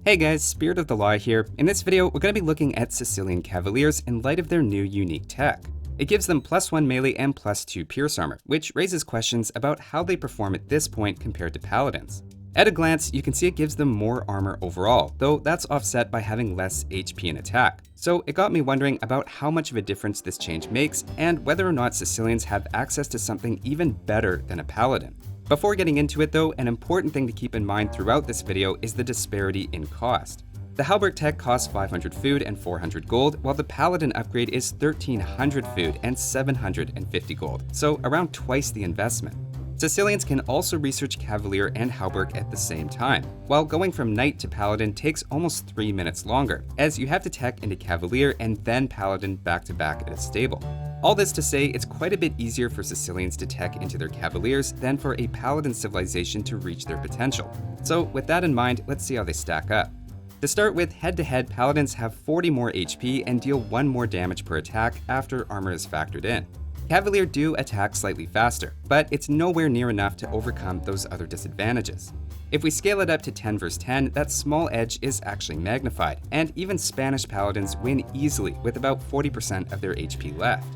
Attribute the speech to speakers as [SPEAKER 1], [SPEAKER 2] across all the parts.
[SPEAKER 1] Hey guys, Spirit of the Law here. In this video, we're going to be looking at Sicilian Cavaliers in light of their new unique tech. It gives them +1 melee and +2 pierce armor, which raises questions about how they perform at this point compared to Paladins. At a glance, you can see it gives them more armor overall, though that's offset by having less HP and attack. So it got me wondering about how much of a difference this change makes, and whether or not Sicilians have access to something even better than a Paladin. Before getting into it though, an important thing to keep in mind throughout this video is the disparity in cost. The Halberd tech costs 500 food and 400 gold, while the Paladin upgrade is 1300 food and 750 gold, so around twice the investment. Sicilians can also research Cavalier and Halberd at the same time, while going from Knight to Paladin takes almost 3 minutes longer, as you have to tech into Cavalier and then Paladin back to back at a stable. All this to say, it's quite a bit easier for Sicilians to tech into their Cavaliers than for a Paladin civilization to reach their potential. So with that in mind, let's see how they stack up. To start with, head-to-head, Paladins have 40 more HP and deal 1 more damage per attack after armor is factored in. Cavalier do attack slightly faster, but it's nowhere near enough to overcome those other disadvantages. If we scale it up to 10 vs 10, that small edge is actually magnified, and even Spanish Paladins win easily with about 40% of their HP left.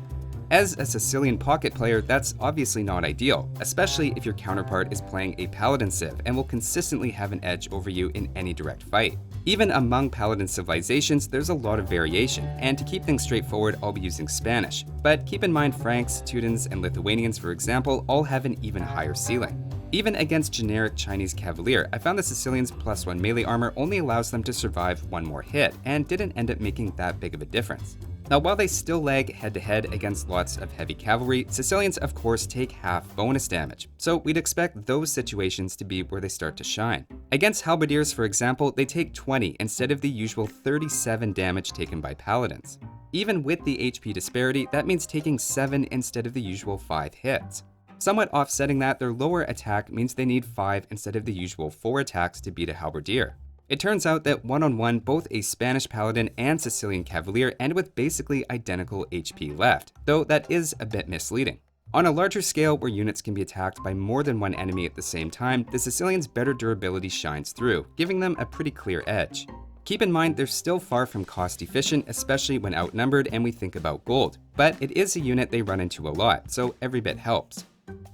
[SPEAKER 1] As a Sicilian pocket player, that's obviously not ideal, especially if your counterpart is playing a Paladin civ and will consistently have an edge over you in any direct fight. Even among Paladin civilizations, there's a lot of variation, and to keep things straightforward, I'll be using Spanish. But keep in mind Franks, Teutons, and Lithuanians, for example, all have an even higher ceiling. Even against generic Chinese Cavalier, I found the Sicilians' +1 melee armor only allows them to survive 1 more hit, and didn't end up making that big of a difference. Now, while they still lag head-to-head against lots of heavy cavalry, Sicilians of course take half bonus damage, so we'd expect those situations to be where they start to shine. Against halberdiers, for example, they take 20 instead of the usual 37 damage taken by Paladins. Even with the HP disparity, that means taking 7 instead of the usual 5 hits. Somewhat offsetting that, their lower attack means they need 5 instead of the usual 4 attacks to beat a halberdier. It turns out that one-on-one, both a Spanish Paladin and Sicilian Cavalier end with basically identical HP left, though that is a bit misleading. On a larger scale, where units can be attacked by more than one enemy at the same time, the Sicilians' better durability shines through, giving them a pretty clear edge. Keep in mind they're still far from cost efficient, especially when outnumbered and we think about gold, but it is a unit they run into a lot, so every bit helps.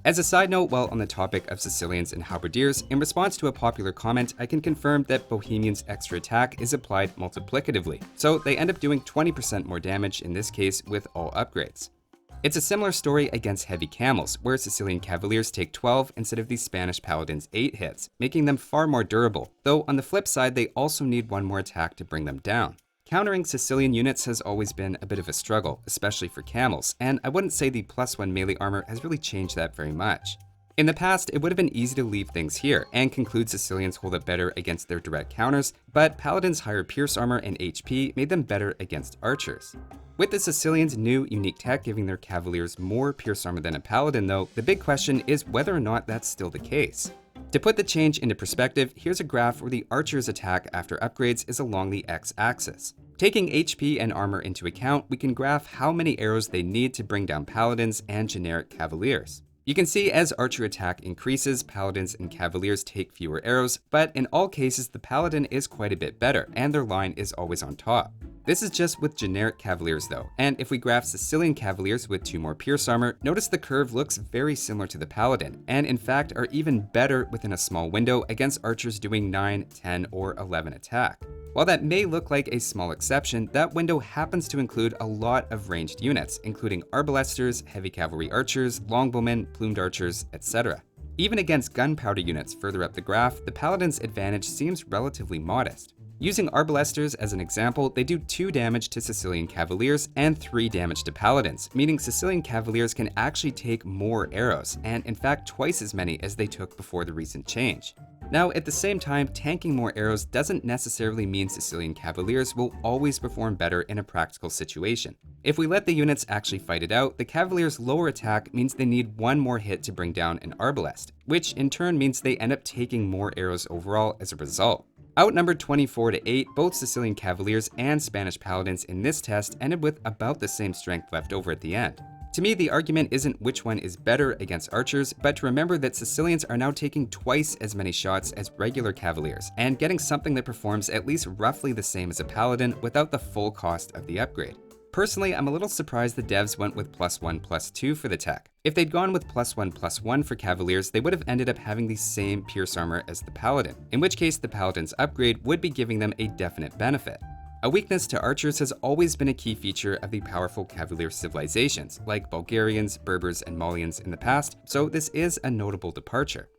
[SPEAKER 1] As a side note, while on the topic of Sicilians and halberdiers, in response to a popular comment, I can confirm that Bohemian's extra attack is applied multiplicatively, so they end up doing 20% more damage in this case with all upgrades. It's a similar story against heavy camels, where Sicilian Cavaliers take 12 instead of the Spanish Paladins' 8 hits, making them far more durable, though on the flip side they also need 1 more attack to bring them down. Countering Sicilian units has always been a bit of a struggle, especially for camels, and I wouldn't say the +1 melee armor has really changed that very much. In the past, it would have been easy to leave things here and conclude Sicilians hold up better against their direct counters, but Paladins' higher pierce armor and HP made them better against archers. With the Sicilians' new unique tech giving their Cavaliers more pierce armor than a Paladin though, the big question is whether or not that's still the case. To put the change into perspective, here's a graph where the archer's attack after upgrades is along the x-axis. Taking HP and armor into account, we can graph how many arrows they need to bring down Paladins and generic Cavaliers. You can see as archer attack increases, Paladins and Cavaliers take fewer arrows, but in all cases the Paladin is quite a bit better, and their line is always on top. This is just with generic Cavaliers though, and if we graph Sicilian Cavaliers with 2 more pierce armor, notice the curve looks very similar to the Paladin, and in fact are even better within a small window against archers doing 9, 10, or 11 attack. While that may look like a small exception, that window happens to include a lot of ranged units, including arbalesters, heavy cavalry archers, longbowmen, plumed archers, etc. Even against gunpowder units further up the graph, the Paladin's advantage seems relatively modest. Using arbalesters as an example, they do 2 damage to Sicilian Cavaliers and 3 damage to Paladins, meaning Sicilian Cavaliers can actually take more arrows, and in fact twice as many as they took before the recent change. Now, at the same time, tanking more arrows doesn't necessarily mean Sicilian Cavaliers will always perform better in a practical situation. If we let the units actually fight it out, the Cavaliers' lower attack means they need 1 more hit to bring down an arbalest, which in turn means they end up taking more arrows overall as a result. Outnumbered 24-8, both Sicilian Cavaliers and Spanish Paladins in this test ended with about the same strength left over at the end. To me, the argument isn't which one is better against archers, but to remember that Sicilians are now taking twice as many shots as regular cavaliers, and getting something that performs at least roughly the same as a paladin without the full cost of the upgrade. Personally, I'm a little surprised the devs went with +1/+2 for the tech. If they'd gone with +1/+1 for cavaliers, they would have ended up having the same pierce armor as the paladin, in which case the paladin's upgrade would be giving them a definite benefit. A weakness to archers has always been a key feature of the powerful cavalier civilizations, like Bulgarians, Berbers, and Malians in the past, so this is a notable departure.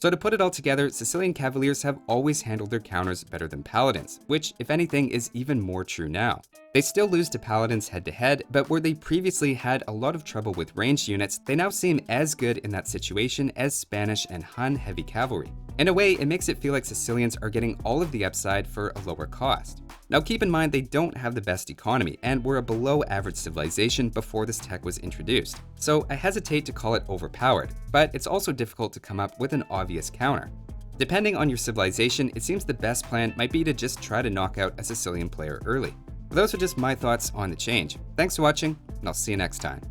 [SPEAKER 1] So to put it all together, Sicilian Cavaliers have always handled their counters better than Paladins, which, if anything, is even more true now. They still lose to Paladins head-to-head, but where they previously had a lot of trouble with ranged units, they now seem as good in that situation as Spanish and Hun heavy cavalry. In a way, it makes it feel like Sicilians are getting all of the upside for a lower cost. Now keep in mind they don't have the best economy, and were a below average civilization before this tech was introduced. So I hesitate to call it overpowered, but it's also difficult to come up with an obvious counter. Depending on your civilization, it seems the best plan might be to just try to knock out a Sicilian player early. Those are just my thoughts on the change. Thanks for watching, and I'll see you next time.